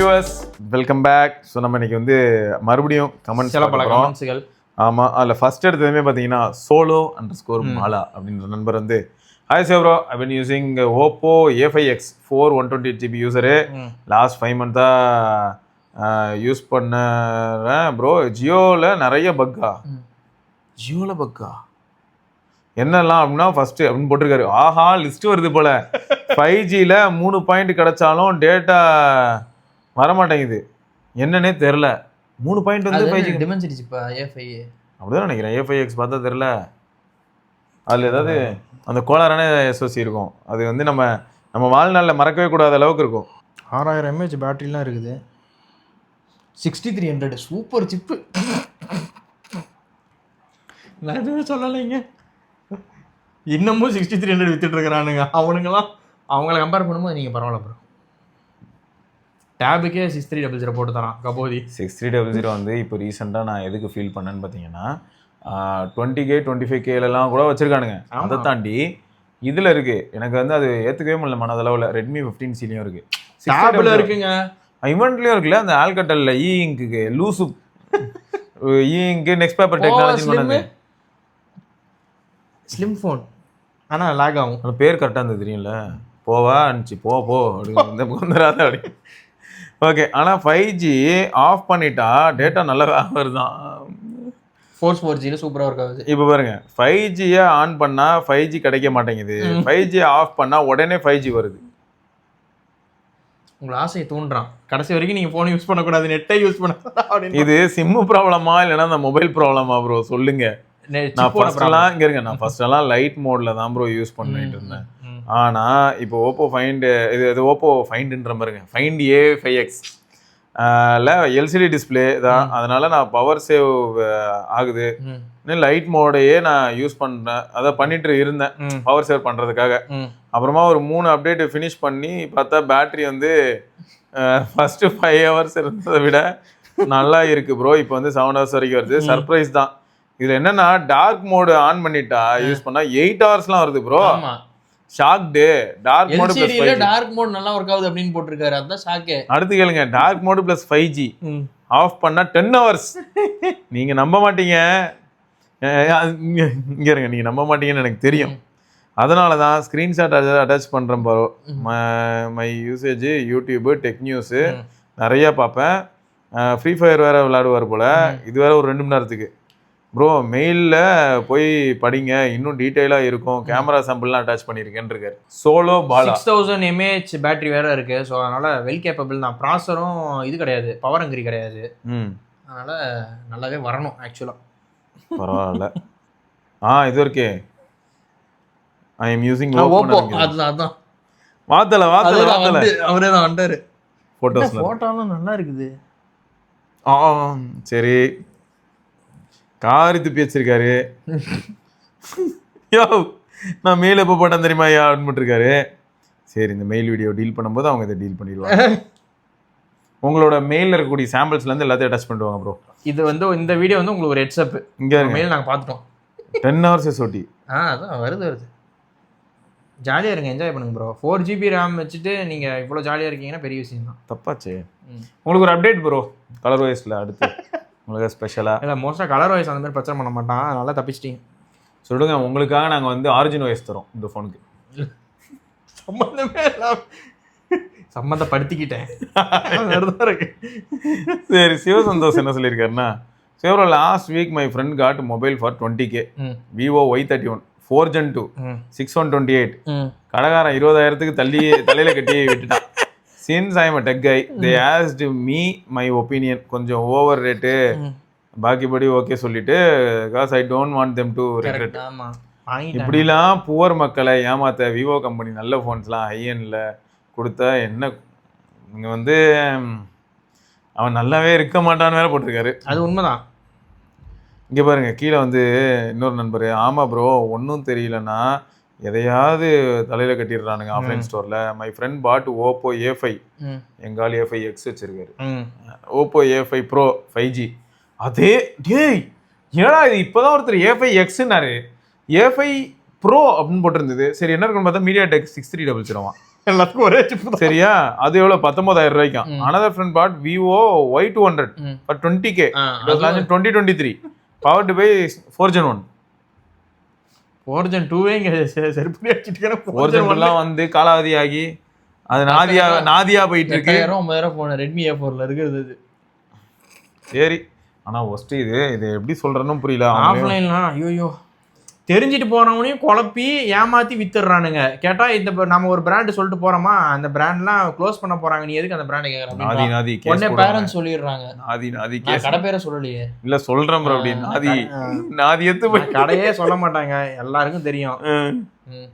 Viewers, welcome back. So நம்ம இன்னைக்கு வந்து மறுபடியும் கமெண்ட்ஸ்கள். ஆமாம், அதில் ஃபர்ஸ்ட் எடுத்ததுமே பார்த்தீங்கன்னா solo_mala அப்படின்ற நண்பர் வந்து ஹாய் சேவ்ரோ, I been using Oppo A5X 4 128GB user. Last 5 மந்த்தாக யூஸ் பண்ணுறேன் ப்ரோ. ஜியோவில் நிறைய பக்கா. ஜியோவில் பக்கா என்னெல்லாம் அப்படின்னா ஃபஸ்ட்டு அப்படின்னு போட்டிருக்காரு. ஆஹா, லிஸ்ட்டு வருது போல். 5Gயில் 3 பாயிண்ட் கிடச்சாலும் டேட்டா வரமாட்டேங்குது, என்னன்னே தெரில. 3 பாயிண்ட் வந்து 5G அப்படிதான் நினைக்கிறேன். A5X பார்த்தா தெரில, அதில் ஏதாவது அந்த கோளாறான SOC இருக்கும். அது வந்து நம்ம வாழ்நாளில் மறக்கவே கூடாத அளவுக்கு இருக்கும். 6000 mAh பேட்டரிலாம் இருக்குது. 6300 சூப்பர் சிப்பு. நான் எதுவுமே சொல்லலைங்க. இன்னமும் 6300 வித்துட்டு இருக்கிறானுங்க அவனுங்களாம். அவங்கள கம்பேர் பண்ணும்போது நீங்கள் பரவாயில்ல ப்ரோ. டேபுக்கே 6300 போட்டு தரான் கபோதி. 6300 வந்து இப்போ ரீசெண்டாக நான் எதுக்கு ஃபீல் பண்ணேன்னு பார்த்தீங்கன்னா 20K 25Kலாம் கூட வச்சுருக்கானுங்க. அதை தாண்டி இதில் இருக்குது. எனக்கு வந்து அது ஏற்றுக்கவே முடியல மனதளவில். ரெட்மி 15Cலையும் இருக்குது, டேபில் இருக்குங்க, இவன்ட்லேயும் இருக்குல்ல. அந்த ஆல்கட்டலில் இங்க்கு லூசு இங்கு நெக்ஸ்ட் பேப்பர் டெக்னாலஜி பண்ணது ஸ்லிம் ஃபோன். ஆனால் லாக் ஆகும். அந்த பேர் கரெக்டாக இருந்தது தெரியும்ல. போவா அனுப்பிச்சு போ அப்படின்னு வந்துடாத அப்படி. ஓகே, ஆனால் 5G ஆஃப் பண்ணிட்டா டேட்டா நல்லா வருதான். 4Gயில் சூப்பராக ஒர்க் ஆகுது. இப்போ பாருங்க, 5Gயை ஆன் பண்ணால் 5G கிடைக்க மாட்டேங்குது. 5G ஆஃப் பண்ணால் உடனே 5G வருது. உங்களை ஆசையை தூண்டுறான். கடைசி வரைக்கும் நீங்கள் ஃபோன் யூஸ் பண்ணக்கூடாது, நெட்டை யூஸ் பண்ண. இது சிம்மு ப்ராப்ளமா இல்லைன்னா அந்த மொபைல் ப்ராப்ளமா ப்ரோ சொல்லுங்க. நான் ஃபர்ஸ்ட்லாம் இங்கே இருங்க, நான் ஃபர்ஸ்டெல்லாம் லைட் மோடில் தான் ப்ரோ யூஸ் பண்ணிட்டு இருந்தேன். ஆனால் இப்போ ஓப்போ இது ஓப்போ ஃபைண்டுன்ற மாதிரிங்க, ஃபைண்ட் A5X எல்சிடி டிஸ்பிளே தான். அதனால நான் பவர் சேவ் ஆகுது. லைட் மோடையே நான் யூஸ் பண்ணுறேன். அதை பண்ணிட்டு இருந்தேன் பவர் சேவ் பண்ணுறதுக்காக. அப்புறமா ஒரு 3 அப்டேட் ஃபினிஷ் பண்ணி பார்த்தா பேட்டரி வந்து ஃபர்ஸ்ட் 5 hours இருந்ததை விட நல்லா இருக்கு ப்ரோ. இப்போ வந்து 7 hours வரைக்கும் வருது. சர்ப்ரைஸ் தான். இதில் என்னன்னா டார்க் மோடு ஆன் பண்ணிட்டா யூஸ் பண்ணால் 8 hoursலாம் வருது bro. Shocked. Dark mode plus 5G. Dark mode நல்லா ஒர்க் ஆகுது அப்படின்னு போட்டுருக்காரு. அதான் ஷாக்கே. அடுத்து கேளுங்க, dark mode plus 5G of பண்ணா 10 hours. நீங்க நம்ப மாட்டீங்க, இங்க இருங்க, நீங்க நம்ப மாட்டீங்கன்னு எனக்கு தெரியும். அதனால தான் ஸ்க்ரீன்ஷாட் அட்டாச் பண்ணுறேன் bro. My usage YouTube, tech news நிறையா பார்ப்பேன். ஃப்ரீ ஃபயர் வேறு விளையாடுவார் போல். இது வேறு ஒரு 2 மணி நேரத்துக்கு. ப்ரோ மெயிலில் போய் படிங்க, இன்னும் டீட்டெயிலாக இருக்கும். கேமரா சாம்பிள்லாம் அட்டாச் பண்ணியிருக்கேன்னு இருக்காரு. solo_mala 6000 mAh பேட்டரி வேறு இருக்குது. ஸோ அதனால் வெல் கேப்பபிள் தான். ப்ராசரும் இது கிடையாது, பவர் ஹங்கரி கிடையாது. அதனால் நல்லாவே வரணும் ஆக்சுவலாக. பரவாயில்ல. இது இருக்கே, ஐ எம் யூசிங் ஓப்போ. அதுதான் வாத்தலை அவரே தான் வந்தார். ஃபோட்டோலாம் நல்லா இருக்குது. சரி, காரி துப்பி வச்சிருக்காரு. யோ, நான் மெயில் எப்போ போட்டேன் தெரியுமா ஐயா அப்படின்னு போட்டிருக்காரு. சரி, இந்த மெயில் வீடியோ டீல் பண்ணும்போது அவங்க இதை டீல் பண்ணிடுவாங்க. உங்களோட மெயிலில் இருக்கக்கூடிய சாம்பிள்ஸ்லேருந்து எல்லாத்தையும் அட்டாச் பண்ணுவாங்க ப்ரோ. இது வந்து இந்த வீடியோ வந்து உங்களுக்கு ஒரு ஹெட்ஸ்அப். இங்கே மெயில் நாங்கள் பார்த்துட்டோம். 10 hours SOT. அதான் வருது. ஜாலியாக இருங்க, என்ஜாய் பண்ணுங்க ப்ரோ. 4GB RAM வச்சுட்டு நீங்கள் இவ்வளோ ஜாலியாக இருக்கீங்கன்னா பெரிய விஷயம் தான். தப்பாச்சு. உங்களுக்கு ஒரு அப்டேட் ப்ரோ, கலர் வாய்ஸில் அடுத்து உங்களுக்கு ஸ்பெஷலாக. இல்லை, மோஸ்ட்டாக கலர் வாய்ஸ் அந்த மாதிரி பிரச்சனை பண்ண மாட்டான். நல்லா தப்பிச்சிட்டிங்க. சொல்லுங்க, உங்களுக்காக நாங்கள் வந்து ஆரிஜின் வாய்ஸ் தரோம் இந்த ஃபோனுக்கு. சம்மந்தப்படுத்திக்கிட்டேன். சரி, சிவசந்தோஷ் என்ன சொல்லியிருக்காருன்னா, சேவ்ரோ last week my friend got mobile for 20K Vivo Y31 4 Gen 2 6128. கடைக்காரன் 20,000க்கு தலையில கட்டி விட்டுட்டான். Since I am a tech guy, they asked me my opinion. கொஞ்சம் ஓவர் ரேட்டு, பாக்கிபடி ஓகே சொல்லிட்டு, because I don't want them to regret. இப்படிலாம் poor மக்களை ஏமாத்த Vivo company நல்ல ஃபோன்ஸ்லாம் ஹையனில் கொடுத்தா என்ன? இங்கே வந்து அவன் நல்லாவே இருக்க மாட்டான்னு வேற போட்டிருக்காரு. அது உண்மைதான். இங்கே பாருங்க, கீழே வந்து இன்னொரு நண்பர், ஆமாம் ப்ரோ ஒன்றும் தெரியலன்னா எதையாவது தலையில் கட்டிடுறானுங்க ஆஃப்லைன் ஸ்டோரில். My friend bought Oppo A5, எங்கால் A5X வச்சுருக்காரு. Oppo A5 Pro 5G. அதே டேய் ஏன்னா இது இப்போ தான் ஒருத்தர் A5Xன்னாரு, A5 Pro அப்படின்னு போட்டிருந்தது. சரி என்ன இருக்குன்னு பார்த்தா மீடியா டெக் 6300. எல்லாத்துக்கும் ஒரே சிப் தான். சரியா? அது எவ்வளவு 19,000 ரூபாய்க்கும். another front part Vivo Y200 for 20K. It was launched in 2023, powered by 4Gen 1. 4Gen 2 இங்க செருப்பு அடிச்சிட்டு 4Gen 2 வந்து காலாவதியாகி அது நாதியா போயிட்டு இருக்கு. 9,000 போன Redmi A4ல இருக்குது இது. சரி, ஆனா ஒஸ்ட் இது எப்படி சொல்றேன்னு புரியல. ஆஃப்லைன்லாம் ஐயோ தெரிஞ்சிட்டு போறவனையும் குழப்பி ஏமாத்தி வித்துடுறானுங்க. கேட்டா இந்த நம்ம ஒரு பிராண்ட் சொல்லிட்டு போறோமா, அந்த பிராண்ட்லாம் க்ளோஸ் பண்ண போறாங்க, நீ எதுக்கு அந்த பிராண்ட் கேக்குற? நாதி உடனே பேரண்ட்ஸ் சொல்லிடுறாங்க. நாதி கடை பேரை சொல்லலையே. இல்ல சொல்றேன் ப்ரோ. அப்படி நாதி எடுத்து போய் கடையே சொல்ல மாட்டாங்க, எல்லாருக்கும் தெரியும்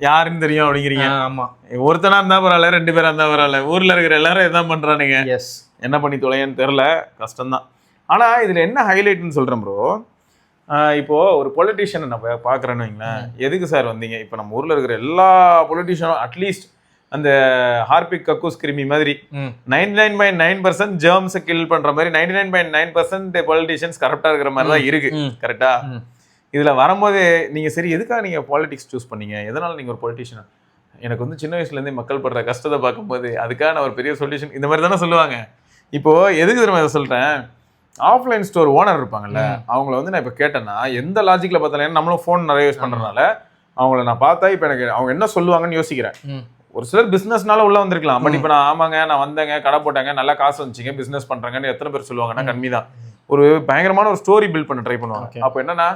யாருன்னு தெரியும் அப்படிங்கிறீங்க. ஆமா, ஒருத்தனா இருந்தா பரவாயில்ல, 2 பேரா இருந்தா பரவாயில்ல, ஊர்ல இருக்கிற எல்லாரும் இதான் பண்றானுங்க. எஸ், என்ன பண்ணி தொலைன்னு தெரியல, கஷ்டம்தான். ஆனா இதுல என்ன ஹைலைட்னு சொல்றேன் ப்ரோ. இப்போ ஒரு பொலிட்டீஷியனை நம்ம பார்க்குறேன்னு வைங்களேன், எதுக்கு சார் வந்தீங்க? இப்போ நம்ம ஊரில் இருக்கிற எல்லா பொலிட்டீஷியனும் அட்லீஸ்ட் அந்த ஹார்பிக் கக்கூஸ் கிருமி மாதிரி 99.9% ஜெர்ம்ஸை கில் பண்ணுற மாதிரி 99.9% பொலிட்டீஷியன்ஸ் கரெக்டாக இருக்கிற மாதிரி தான் இருக்கு. கரெக்டா? இதில் வரும்போது நீங்கள் சரி எதுக்காக நீங்கள் பாலிடிக்ஸ் சூஸ் பண்ணீங்க? எதனால் நீங்கள் ஒரு பொலிட்டீஷியன்? எனக்கு வந்து சின்ன வயசுலேருந்தே மக்கள் படுற கஷ்டத்தை பார்க்கும்போது அதுக்காக நான் ஒரு பெரிய சொல்யூஷன் இந்த மாதிரி தானே சொல்லுவாங்க. இப்போது எதுக்கு தெரியுமா இதை சொல்கிறேன்? ஆஃப்லைன் ஸ்டோர் ஓனர் இருப்பாங்கல்ல, அவங்கள வந்து நான் இப்போ கேட்டேன்னா எந்த லாஜிக்கில் பார்த்தாலும் நம்மளும் ஃபோன் நிறைய யூஸ் பண்ணுறதுனால அவங்கள நான் பார்த்தா இப்போ எனக்கு அவங்க என்ன சொல்லுவாங்கன்னு யோசிக்கிறேன். ஒரு சிலர் பிஸ்னஸ்னால உள்ள வந்திருக்கலாம். பட் இப்போ நான் ஆமாங்க நான் வந்தேங்க, கடை போட்டாங்க, நல்லா காசு வந்துச்சிங்க, பிஸ்னஸ் பண்ணுறாங்கன்னு எத்தனை பேர் சொல்லுவாங்கன்னா கம்மி தான். ஒரு பயங்கரமான ஒரு ஸ்டோரி பில்ட் பண்ண ட்ரை பண்ணுவாங்க. அப்போ என்னன்னா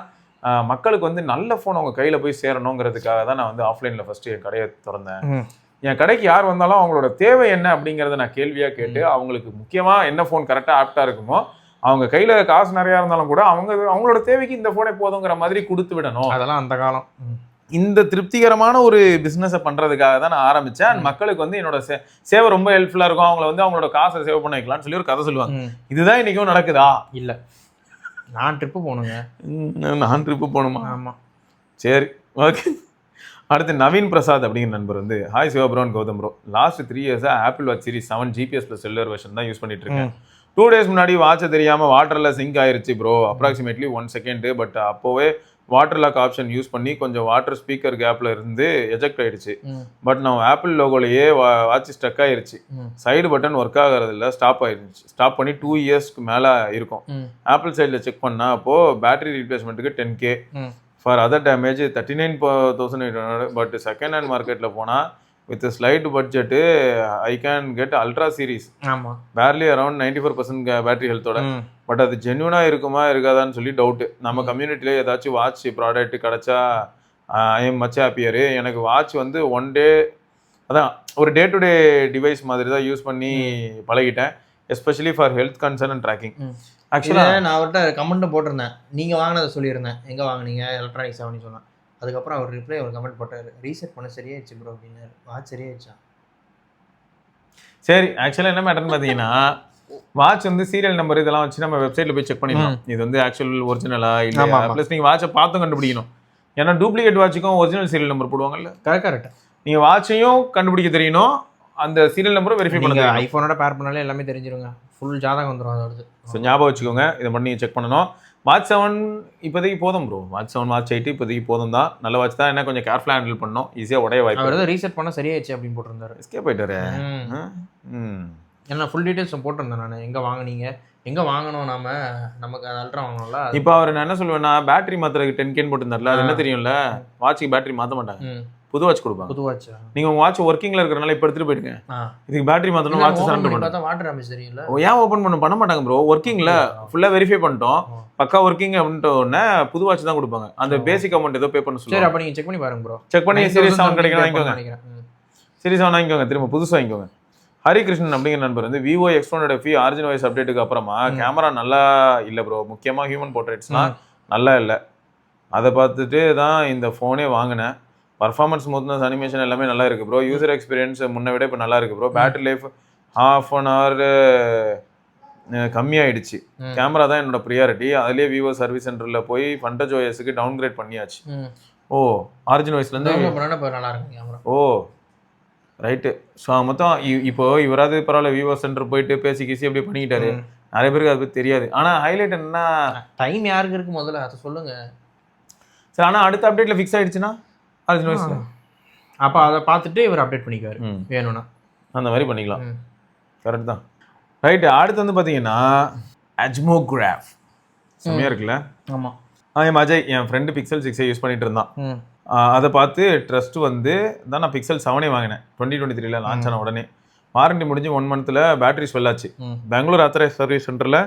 மக்களுக்கு வந்து நல்ல ஃபோன் அவங்க கையில் போய் சேரணுங்கிறதுக்காக தான் நான் வந்து ஆஃப்லைனில் ஃபஸ்ட்டு என் கடையை திறந்தேன். என் கடைக்கு யார் வந்தாலும் அவங்களோட தேவை என்ன அப்படிங்கிறத நான் கேள்வியாக கேட்டு அவங்களுக்கு முக்கியமாக என்ன ஃபோன் கரெக்டாக ஆப்டாக இருக்குமோ, அவங்க கையில் காசு நிறையா இருந்தாலும் கூட அவங்களோட தேவைக்கு இந்த ஃபோனே போதுங்கிற மாதிரி கொடுத்து விடணும். அதெல்லாம் அந்த காலம். இந்த திருப்திகரமான ஒரு பிஸ்னஸை பண்ணுறதுக்காக தான் நான் ஆரம்பித்தேன். அண்ட் மக்களுக்கு வந்து என்னோட சேவை ரொம்ப ஹெல்ப்ஃபுல்லாக இருக்கும், அவங்கள வந்து அவங்களோட காசை சேவ் பண்ண வைக்கலாம்னு சொல்லி ஒரு கதை சொல்லுவாங்க. இதுதான் இன்றைக்கும் நடக்குதா? இல்லை, நான் ட்ரிப்பு போகணுங்க. நான் ட்ரிப்பு போகணுமா? ஆமாம், சரி, ஓகே. அடுத்து நவீன் பிரசாத் அப்படிங்கிற நண்பர் வந்து, ஹாய் சிவப்ரோன் கௌதம் ப்ரோ, லாஸ்ட் 3 இயர்ஸாக apple watch series 7 GPS + cellular version தான் யூஸ் பண்ணிட்டு இருக்கேன். 2 days முன்னாடி வாட்சை தெரியாமல் வாட்டரில் சிங்க் ஆயிருச்சு ப்ரோ, அப்ராக்சிமேட்லி 1 செகண்ட். பட் அப்போவே வாட்டர் லாக் ஆப்ஷன் யூஸ் பண்ணி கொஞ்சம் வாட்டர் ஸ்பீக்கர் கேப்பில் இருந்து எஜெக்ட் ஆயிடுச்சு. பட் நான் ஆப்பிள் லோகோலையே வாட்ச் ஸ்டக் ஆயிருச்சு. சைடு பட்டன் ஒர்க் ஆகிறது இல்லை, ஸ்டாப் ஆயிருச்சு. ஸ்டாப் பண்ணி 2 இயர்ஸ்க்கு மேலே இருக்கும். ஆப்பிள் சைடில் செக் பண்ணால் அப்போது பேட்டரி ரீப்ளேஸ்மெண்ட்டுக்கு 10K, for other damage 39,800. But second hand மார்க்கெட்டில் போனால் with slight budget I can get ultra series, barely around 94% battery ஹெல்த்தோட. பட் அது ஜென்யூனாக இருக்குமா இருக்காதான்னு சொல்லி டவுட்டு. நம்ம கம்யூனிட்டியில் ஏதாச்சும் வாட்ச் ப்ராடக்ட் கிடச்சா ஐ எம் மச் ஹாப்பியரு. எனக்கு வாட்ச் வந்து ஒன் டே அதான் ஒரு டே டு டே டிவைஸ் மாதிரி தான் யூஸ் பண்ணி பழகிட்டேன், especially for health concern and tracking. ஆக்சுவலாக நான் அவர்கிட்ட கமெண்ட்டும் போட்டிருந்தேன், நீங்கள் வாங்கினதை சொல்லியிருந்தேன், எங்கே வாங்கினீங்க எலக்ட்ரானிக்ஸ் அப்படின்னு சொன்னேன். அதுக்கப்புறம் அவர் ரிப்ளை ஒரு கமெண்ட் போட்டார், ரீசெட் பண்ண சரியாயிடுச்சு ப்ரோ அப்படின்னாரு. வாட்ச் சரியாயிடுச்சா? சரி, ஆக்சுவலாக என்ன மேட்டர்னு பார்த்தீங்கன்னா, வாட்ச் வந்து சீரியல் நம்பர் இதெல்லாம் வச்சு நம்ம வெப்சைட்டில் போய் செக் பண்ணிடலாம் இது வந்து ஆக்சுவல் ஒரிஜினலா இல்லை. ப்ளஸ் நீங்கள் வாட்சை பார்த்தும் கண்டுபிடிக்கணும். ஏன்னா டூப்ளிகேட் வாட்சுக்கும் ஒரிஜினல் சீரியல் நம்பர் போடுவாங்கல்ல. கரெக்டாக நீங்கள் வாட்சையும் கண்டுபிடிக்க தெரியணும், அந்த சீரியல் நம்பரும் வெரிஃபை பண்ணுங்க. ஐஃபோனோட பேர் பண்ணாலே எல்லாமே தெரிஞ்சிருங்க, ஃபுல் ஜாதகம் வந்துடும் அதோட. ஸோ ஞாபகம் வச்சுக்கோங்க, இதை பண்ணி செக் பண்ணணும். வாட்ச் 7 இப்போதைக்கு போதும் ப்ரோ. வாட்ச் 7 வாட்ச் 8 இப்போதைக்கு போதும் தான். நல்ல வாட்ச் தான், என்ன கொஞ்சம் கேர்ஃபுல்லாக ஹேண்டில் பண்ணணும், ஈஸியாக உடைய வாய்ப்பு. அவர் ரீசெட் பண்ண சரியாயிடுச்சு அப்படின்னு போட்டிருந்தாரு. எஸ்கேப் போயிட்டாரு. ஏன்னா ஃபுல் டீட்டெயில்ஸ் போட்டிருந்தேன் நான், எங்கே வாங்கினீங்க, எங்கே வாங்கணும், நமக்கு அல்ட்ரா வாங்கணும்ல. இப்போ அவர் நான் என்ன சொல்லுவேன்னா, பேட்டரி மாத்திரக்கு 10K போட்டுருந்தாருல, அது என்ன தெரியும்ல, வாட்சுக்கு பேட்டரி மாற்ற மாட்டாங்க, புது வாட்ச் கொடுப்பாங்க. புது வாட்ச் நீங்கள் உங்கள் வாட்ச் ஒர்க்கிங்கில் இருக்கிறனால இப்போ எடுத்துகிட்டு போயிடுங்க, இதுக்கு பேட்டரி மாற்றணும், வாட்ச் சரண்டர் பண்ணுவோம். வாட்டர் டேமேஜ் தெரியல. ஏன் ஓப்பன் பண்ண மாட்டாங்க ப்ரோ, ஒர்க்கிங்கில் ஃபுல்லாக வெரிஃபை பண்ணிட்டோம், பக்கா ஒர்க்கிங் அப்படின்ட்டு உடனே புது வாட்ச் தான் கொடுப்பாங்க. அந்த பேசிக் அமௌண்ட் ஏதோ பே பண்ண சொல்லுவாங்க. சரி, அப்போ நீங்கள் செக் பண்ணி பாருங்க ப்ரோ. செக் பண்ணி சீரிஸ் 7 கிடைக்கணும் வாங்கிக்கோங்க. சீரிஸ் 7 வாங்கிக்கோங்க, திரும்ப புதுசாக வாங்கிக்கோங்க. ஹரிகிருஷ்ணன் அப்படிங்கிற நண்பர் வந்து Vivo X1 ஆரிஜின் வாய்ஸ் அப்டேட்டுக்கு அப்புறமா கேமரா நல்லா இல்லை ப்ரோ, முக்கியமாக ஹியூமன் போர்ட்ரேட்ஸ்லாம் நல்லா இல்லை. அதை பார்த்துட்டு தான் இந்த ஃபோனே வாங்கினேன். பர்ஃபார்மன்ஸ், ஸ்மூத்னஸ், அனிமேஷன் எல்லாமே நல்லா இருக்குது ப்ரோ. யூசர் எக்ஸ்பீரியன்ஸ் முன்ன விட இப்போ நல்லா இருக்குது ப்ரோ. பேட்டரி லைஃப் ½ கம்மியாயிடுச்சு. கேமரா தான் என்னோட ப்ரியாரிட்டி. அதுலேயே விவோ சர்வீஸ் சென்டரில் போய் ஃபண்டேஜ் ஓஎஸ்க்கு டவுன்கிரேட் பண்ணியாச்சு. ஓ, ஆரிஜின் வாய்ஸ்லேருந்து நல்லா இருக்கு கேமரா. ஓ ரைட்டு. ஸோ மொத்தம் இப்போ இவராது பரவாயில்ல, விவோ சென்டர் போயிட்டு பேசி கீசி அப்படி பண்ணிக்கிட்டாரு. நிறைய பேருக்கு அதை பற்றி தெரியாது. ஆனால் ஹைலைட் என்ன, டைம் யாருக்கு இருக்கு முதல்ல அதை சொல்லுங்க. சரி, ஆனால் அடுத்த அப்டேட்டில் ஃபிக்ஸ் ஆகிடுச்சுன்னா ஆரிஜின் வாய்ஸில் அப்போ அதை பார்த்துட்டு இவர் அப்டேட் பண்ணிக்குவார் வேணும்னா. அந்த மாதிரி பண்ணிக்கலாம். கரெக்ட் தான். ரைட்டு. அடுத்து வந்து பார்த்தீங்கன்னா அஜ்மோகிராஃப் செம்மையாக இருக்குல்ல. ஆமாம். என் அஜய் என் ஃப்ரெண்டு பிக்சல் 6 யூஸ் பண்ணிட்டு இருந்தான். அதை பார்த்து ட்ரஸ்ட் வந்து தான் நான் பிக்சல் 7 வாங்கினேன் 2023 லான்ச் ஆன உடனே. வாரண்டி முடிஞ்சு 1 மந்த்தில் பேட்டரி ஸ்வெல் ஆச்சு. பெங்களூர் ஆத்தரைஸ் சர்வீஸ் சென்டரில்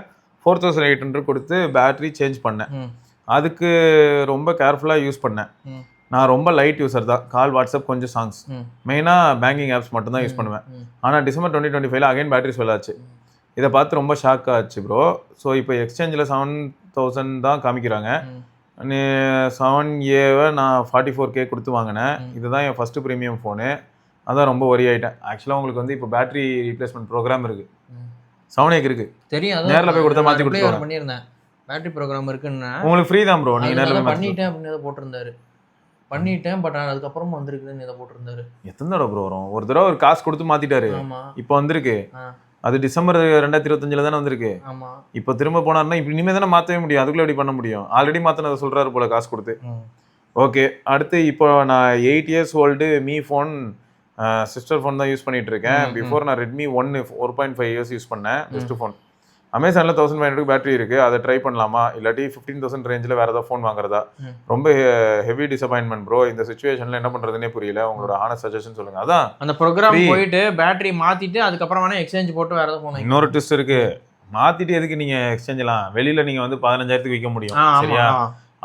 4800 கொடுத்து பேட்டரி சேஞ்ச் பண்ணேன். அதுக்கு ரொம்ப கேர்ஃபுல்லாக யூஸ் பண்ணேன். நான் ரொம்ப லைட் யூஸர் தான். கால், வாட்ஸ்அப், கொஞ்சம் சாங்ஸ், மெயினாக பேங்கிங் ஆப்ஸ் மட்டும் தான் யூஸ் பண்ணுவேன். ஆனால் டிசம்பர் 2025 அகைன் பேட்டரி ஸ்வெல் ஆச்சு. இதை பார்த்து ரொம்ப ஷாக் ஆச்சு ப்ரோ. ஸோ இப்போ எக்ஸ்சேஞ்சில் 7000 தான் காமிக்கிறாங்க. 7A நான் 44K கொடுத்து வாங்கினேன். இதுதான் என் ஃபஸ்ட்டு ப்ரீமியம் ஃபோனு. அதான் ரொம்ப ஒரி ஆகிட்டேன். ஆக்சுவலாக உங்களுக்கு வந்து இப்போ பேட்டரி ரீப்ளேஸ்மெண்ட் ப்ரோக்ராம் இருக்குது. 7Aக்கு இருக்குது. தெரியும். நேரில் போய் கொடுத்தா மாற்றி கொடுத்துருவாங்க. பண்ணியிருந்தேன் பேட்டரி ப்ரோக்ராம் இருக்குன்னு. உங்களுக்கு ஃப்ரீ தான் ப்ரோ. நீங்கள் நேரில் பண்ணிட்டேன் அப்படின்னு எதை போட்டிருந்தாரு. பண்ணிட்டேன் பட் அதுக்கப்புறமா வந்திருக்குதுன்னு எதை போட்டிருந்தாரு. எத்தனை தடவை ப்ரோ வரும்? ஒரு தடவை ஒரு காசு கொடுத்து மாற்றிட்டாரு. இப்போ வந்திருக்கு. அது டிசம்பர் 2025 தானே வந்திருக்கு. இப்போ திரும்ப போனார்னா இப்போ இனிமேல் தானே மாற்றவே முடியும். அதுக்குள்ளே எப்படி பண்ண முடியும்? ஆல்ரெடி மாற்றினதை சொல்கிறாரு போல காசு கொடுத்து. ஓகே. அடுத்து இப்போ நான் 8 years old me phone sister phone தான் யூஸ் பண்ணிட்டு இருக்கேன். பிஃபோர் நான் ரெட்மி 4.5 years யூஸ் பண்ணேன். Best phone. அமேசானில் 1500 பேட்டரி இருக்குது. அதை ட்ரை பண்ணலாமா, இல்லாட்டி 15,000 ரேஞ்சில் வேறு ஏதாவது ஃபோன் வாங்குறதா? ரொம்ப ஹெவி டிசப்பாயின்மெண்ட் ப்ரோ. இந்த சுச்சுவேஷனில் என்ன பண்ணுறதுனே புரியல. உங்களோட ஆனஸ்ட் சஜஷன் சொல்லுங்கள். அதான் அந்த ப்ரோக்ராம் போயிட்டு பேட்டரி மாற்றிட்டு அதுக்கப்புறம் வேணால் எக்ஸ்சேஞ்ச் போட்டு வேறு ஏதாவது ஃபோன். இன்னொரு ட்விஸ்ட் இருக்குது. மாற்றிட்டு எதுக்கு நீங்கள் எக்ஸ்சேஞ்சலாம்? வெளியில் நீங்கள் வந்து 15,000 விற்க முடியும். சரியா?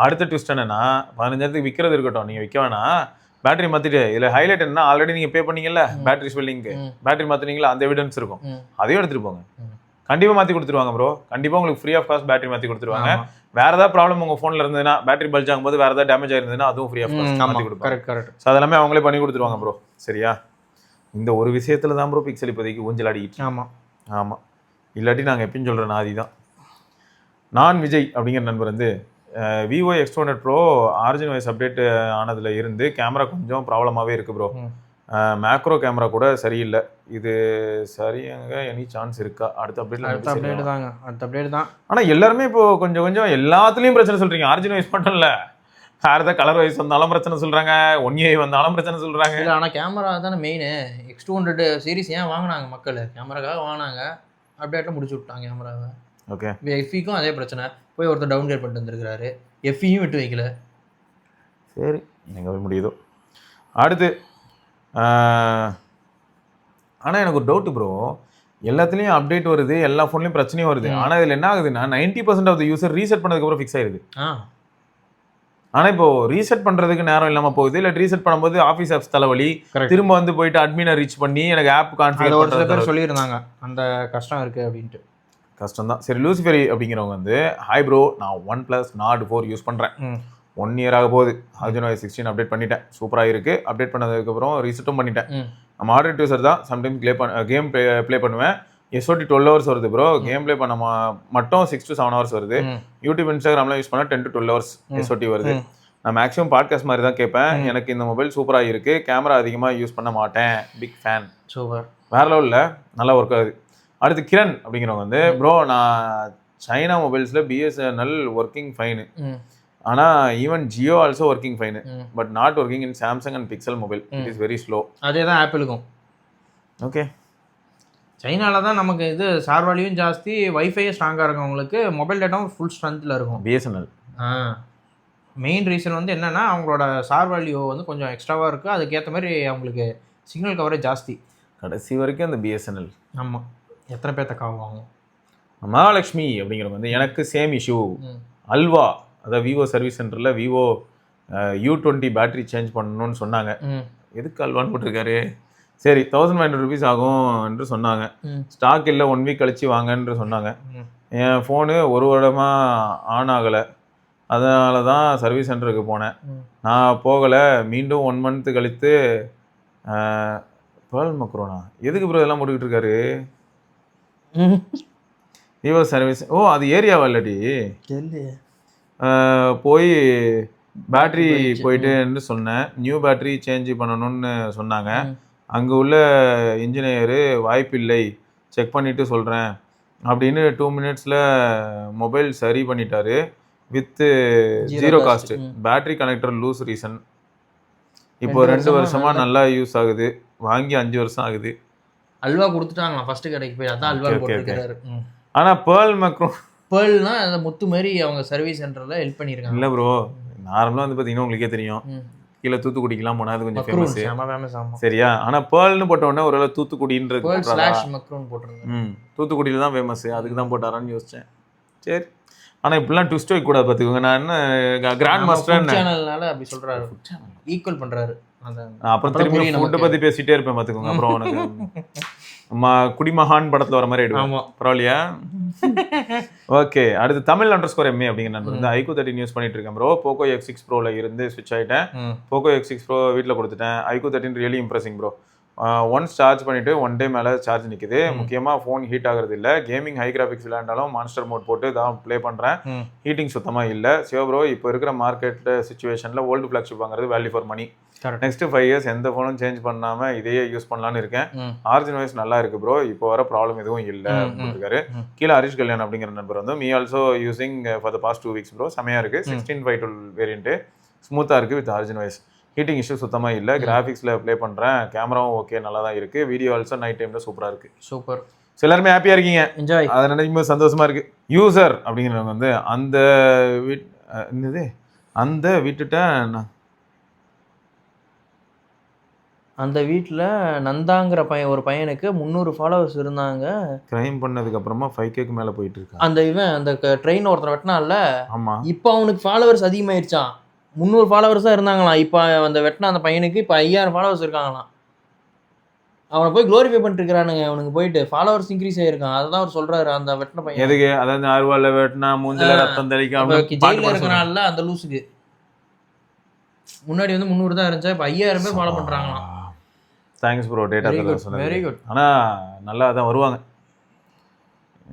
அடுத்த ட்விஸ்ட் என்னன்னா 15,000 விற்கிறது இருக்கட்டும், நீங்கள் விற்க வேணாம், பேட்டரி மாற்றிட்டு. இதில் ஹைலைட் என்ன, ஆல்ரெடி நீங்கள் பே பண்ணீங்கல்ல பேட்டரி ஸ்வெல்லிங்க்கு, பேட்டரி மாற்றினீங்களா, அந்த எவிடன்ஸ் இருக்கும். அதையும் எடுத்துகிட்டு போங்க. கண்டிப்பாக மாற்றி கொடுத்துருவாங்க ப்ரோ. கண்டிப்பாக உங்களுக்கு ஃப்ரீ ஆஃப் காஸ்ட் பேட்டரி மாற்றி கொடுத்துருவாங்க. வேறு ஏதாவது ப்ராப்ளம் உங்கள் ஃபோனில் இருந்ததுன்னா, பேட்டரி பல்ஜ் ஆகும்போது வேறு ஏதாவது டேமேஜ் ஆயிருந்ததுன்னா அதுவும் ஃப்ரீ ஆஃப் காஸ்ட் மாற்றி கொடுப்பாங்க. கரெக்ட். ஸோ அதெல்லாமே அவங்களே பண்ணி கொடுத்துருவாங்க ப்ரோ. சரியா? இந்த ஒரு விஷயத்தில் தான் ப்ரோ பிக்சல் இப்போதைக்கு ஊஞ்சல் ஆடிக்கிட்டு. ஆமாம். இல்லாட்டி நாங்கள் எப்பயும் சொல்கிறேன் நாதி தான். நான் விஜய் அப்படிங்கிற நண்பர் வந்து Vivo X200 Pro origin voice update ஆனதில் இருந்து கேமரா கொஞ்சம் ப்ராப்ளமாகவே இருக்குது ப்ரோ. மேக்ரோ கேமரா கூட சரியில்லை. இது சரியாங்க எனி சான்ஸ் இருக்கா? அடுத்த அப்டேட் தான். ஆனால் எல்லாருமே இப்போ கொஞ்சம் எல்லாத்துலேயும் பிரச்சனை சொல்கிறீங்க. ஆரிஜின் வைஸ் மட்டும் இல்லை, வேறு ஏதாவது கலர் வைஸ் வந்தாலும் பிரச்சனை சொல்கிறாங்க, 1A வந்தாலும் பிரச்சனை சொல்கிறாங்க. இல்லை ஆனால் கேமரா தானே மெயின். X200 சீரிஸ் ஏன் வாங்கினாங்க மக்கள்? கேமராக்காக வாங்கினாங்க. அப்டேட்டில் முடிச்சு விட்டாங்க கேமராவை. ஓகே. எஃப்இக்கும் அதே பிரச்சனை. போய் ஒருத்தர் டவுன்கிரேட் பண்ணிட்டு வந்துருக்கிறாரு. எஃப்இயும் விட்டு வைக்கல. சரி, எங்கே போய் முடியுதோ. அடுத்து ஆனால் எனக்கு ஒரு டவுட்டு ப்ரோ. எல்லாத்துலேயும் அப்டேட் வருது, எல்லா ஃபோன்லேயும் பிரச்சனையும் வருது. ஆனால் இதில் என்ன ஆகுதுன்னா 90% ஆஃப் த யூசர் ரீசெட் பண்ணதுக்கப்புறம் ஃபிக்ஸ் ஆயிடுது. ஆனால் இப்போ ரீசெட் பண்ணுறதுக்கு நேரம் இல்லாமல் போகுது. இல்லை ரீசெட் பண்ணும்போது ஆஃபீஸ் ஆப்ஸ் தலைவலி, திரும்ப வந்து போயிட்டு அட்மினை ரீச் பண்ணி எனக்கு ஆப் கான்ஃபிகர் பண்ணுறது சொல்லியிருந்தாங்க. அந்த கஷ்டம் இருக்குது அப்படின்ட்டு. கஷ்டம் தான். சரி, லூசிஃபெரி அப்படிங்கிறவங்க வந்து ஹாய் ப்ரோ, நான் OnePlus Nord 4 யூஸ் பண்ணுறேன். 1 year ஆக போகுது. ஆரிஜின் வாய்ஸ் 16 அப்டேட் பண்ணிட்டேன். சூப்பராக இருக்குது. அப்டேட் பண்ணதுக்கப்புறம் ரீசெட்டும் பண்ணிட்டேன். நான் மாடரேட் யூசர் தான். சம்டைம்ஸ் கேம் ப்ளே பண்ணுவேன். SOT 12 hours வருது ப்ரோ. கேம் ப்ளே பண்ண மட்டும் 6 to 7 hours வருது. யூடியூப், இன்ஸ்டாகிராம்லாம் யூஸ் பண்ணால் 10 to 12 hours SOT வருது. நான் மேக்ஸிமம் பாட்காஸ்ட் மாதிரி தான் கேட்பேன். எனக்கு இந்த மொபைல் சூப்பராக இருக்குது. கேமரா அதிகமாக யூஸ் பண்ண மாட்டேன். Big fan. சூப்பர். வேறு லெவலில் நல்லா ஒர்க் ஆகுது. அடுத்து கிரண் அப்படிங்கிறவங்க வந்து ப்ரோ, நான் சைனா மொபைல்ஸில் BSNL ஒர்க்கிங் ஃபைனு, ஆனால் even Jio also working fine, but not working in Samsung and pixel mobile. It is very slow. அதே தான் ஆப்பிளுக்கும். ஓகே. சைனாவில் தான் நமக்கு இது சார்வாலியும் ஜாஸ்தி, வைஃபையே ஸ்ட்ராங்காக இருக்கும். அவங்களுக்கு மொபைல் டேட்டாவும் ஃபுல் ஸ்ட்ரென்த்தில் இருக்கும். BSNL மெயின் ரீசன் வந்து என்னென்னா அவங்களோட சார்வாலியோ வந்து கொஞ்சம் எக்ஸ்ட்ராவாக இருக்குது. அதுக்கேற்ற மாதிரி அவங்களுக்கு சிக்னல் கவரேஜ் ஜாஸ்தி. கடைசி வரைக்கும் அந்த BSNL. ஆமாம். எத்தனை பேர்த்த காவாங்க. மகாலட்சுமி அப்படிங்கிறவங்க வந்து எனக்கு சேம் இஷ்யூ. அல்வா, அதாவது விவோ சர்வீஸ் சென்டரில் விவோ U20 பேட்டரி சேஞ்ச் பண்ணணும்னு சொன்னாங்க. எதுக்கு அல்வான்னு போட்டிருக்காரு? சரி, 1500 rupees ஆகும் என்று சொன்னாங்க. ஸ்டாக் இல்லை, 1 week கழிச்சு வாங்கன்னு சொன்னாங்க. என் ஃபோனு 1 வருடமாக ஆன் ஆகலை. அதனால தான் சர்வீஸ் சென்டருக்கு போனேன். நான் போகலை. மீண்டும் 1 month கழித்து பேர்ல் மக்ரோனா எதுக்கு ப்ரோ இதெல்லாம் போட்டுக்கிட்டு இருக்காரு? Vivo service. ஓ, அது ஏரியாவா? இல்லாட்டி போய் பேட்ரி போயிட்டுன்னு சொன்னேன். நியூ பேட்ரி சேஞ்ச் பண்ணணும்னு சொன்னாங்க. அங்கே உள்ள இன்ஜினியரு வாய்ப்பில்லை, செக் பண்ணிவிட்டு சொல்கிறேன் அப்படின்னு 2 minutes மொபைல் சரி பண்ணிட்டாரு with 0 cost. Battery connector loose reason. இப்போ 2 வருஷமா நல்லா யூஸ் ஆகுது, வாங்கி 5 வருஷம் ஆகுது. அல்வா கொடுத்துட்டாங்களாம் ஃபர்ஸ்ட் கடைக்கு போய், அதான் அல்வா போட்டுருக்காரு. ஆனா பேர்ல் மேக்ரோன் பேர்ல்னா அந்த முத்து மாதிரி அவங்க சர்வீஸ் சென்டர்ல ஹெல்ப் பண்ணிருக்காங்க. இல்ல ப்ரோ, நார்மலா வந்து பாத்தீங்கன்னா உங்களுக்கே தெரியும், கீழே தூத்துக்குடிக்கெல்லாம் போனா அது கொஞ்சம் ஃபேமஸ். சரியா? ஆனா பேர்ல்னு போட்ட உடனே ஒரு தூத்துக்குடின்றது தூத்துக்குடியில தான் ஃபேமஸ், அதுக்கு தான் போட்டாரான்னு யோசிச்சேன். சரி, ஆனா இப்படிலாம் ட்விஸ்ட் வைக்க கூடாது பாத்துக்கோங்க. நான் என்ன கிராண்ட் மாஸ்டர் சேனல்னால அப்படி சொல்றாரு, ஈக்குவல் பண்றாரு. அப்புறம் திரும்பி ஃபுட் பத்தி பேசிட்டே இருப்பேன் பாத்துக்கோங்க. அப்புறம் உனக்கு குடிமகான் படத்துல வர மாதிரி ஆயிடுவோம். பரவாயில்லையா? ஓகே, அடுத்து தமிழ் _MA அப்படிங்கிற நண்பர் வந்து iQOO 13 யூஸ் பண்ணிட்டு இருக்கேன் ப்ரோ. போக்கோ X6 ப்ரோல இருந்து ஸ்விட்ச் ஆயிட்டேன். போக்கோ X6 ப்ரோ வீட்டில் கொடுத்துட்டேன். iQOO 13 really impressing bro. Once charge பண்ணிட்டு 1 டே மேலே சார்ஜ் நிற்குது. முக்கியமாக ஃபோன் ஹீட் ஆகுறது இல்லை. கேமிங் ஹை கிராஃபிக்ஸ் விளையாண்டாலும் மான்ஸ்டர் மோட் போட்டு தான் ப்ளே பண்ணுறேன். ஹீட்டிங் சுத்தமாக இல்லை. சிவ ப்ரோ, இப்போ இருக்கிற மார்க்கெட் சுச்சுவேஷனில் ஓல்டு ஃப்ளாக்ஷிப் வாங்குறது value for money. Next 5 years எந்த ஃபோனும் சேஞ்ச் பண்ணாம இதையே யூஸ் பண்ணலான்னு இருக்கேன். ஆரிஜின் வைஸ் நல்லா இருக்கு ப்ரோ, இப்போ வர ப்ராப்ளம் எதுவும் இல்லை இருக்காரு. கீழே ஹரிஷ் கல்யாண் அப்படிங்கிற நண்பர் வந்து me also using for the past 2 weeks bro. செமையா இருக்கு. 16/12 வேரியன்ட் ஸ்மூத்தா இருக்கு with origin wise. Heating issue சுத்தமா இல்லை. கிராஃபிக்ஸ்ல ப்ளே பண்றேன். கேமராவும் ஓகே, நல்லா தான் இருக்கு. வீடியோ ஆல்சோ நைட் டைம்ல சூப்பரா இருக்கு. சூப்பர். எல்லாருமே ஹாப்பியா இருக்கீங்க, என்ஜாய். அதை நினைக்கும் போது சந்தோஷமா இருக்கு. யூசர் அப்படிங்கிறவங்க வந்து அந்த வீட்டில் நந்தாங்கிற ஒரு பையனுக்கு 300 ஃபாலோவர்ஸ் இருந்தாங்க. கிரைம் பண்ணதுக்கு அப்புறமா 5Kக்கு மேல போயிட்டு இருக்கு. அந்த ட்ரெயின் ஒருத்தர் வெட்டினான்ல, ஆமா, இப்போ அவனுக்கு ஃபாலோவர்ஸ் அதிகமாயிருச்சான். 300 ஃபாலோவர்ஸ் தான் இருந்தாங்களாம். இப்போ அந்த வெட்டின அந்த பையனுக்கு இப்போ 5000 ஃபாலோவர்ஸ் இருக்காங்களாம். அவனை போய் க்ளோரிஃபை பண்ணிட்டு இருக்கிறானுங்க. அவனுக்கு போயிட்டு ஃபாலோவர்ஸ் இன்க்ரீஸ் ஆயிருக்கான். அதுதான் அவர் சொல்றாரு. அந்த வெட்டின பையன் எதுக்கு, அதாவது அருவால வெட்டினா மூஞ்சில ரத்தம் தெளிக்கும் ஜெயில இருக்கனால அந்த லூசுக்கு. முன்னாடி வந்து 300 தான் இருந்துச்சு, இப்போ 5000 பேர் ஃபாலோ பண்றாங்களாம். தேங்க்ஸ் ப்ரோ, டேட்டா சொன்னது வெரி குட். ஆனா நல்லா தான் வருவாங்க.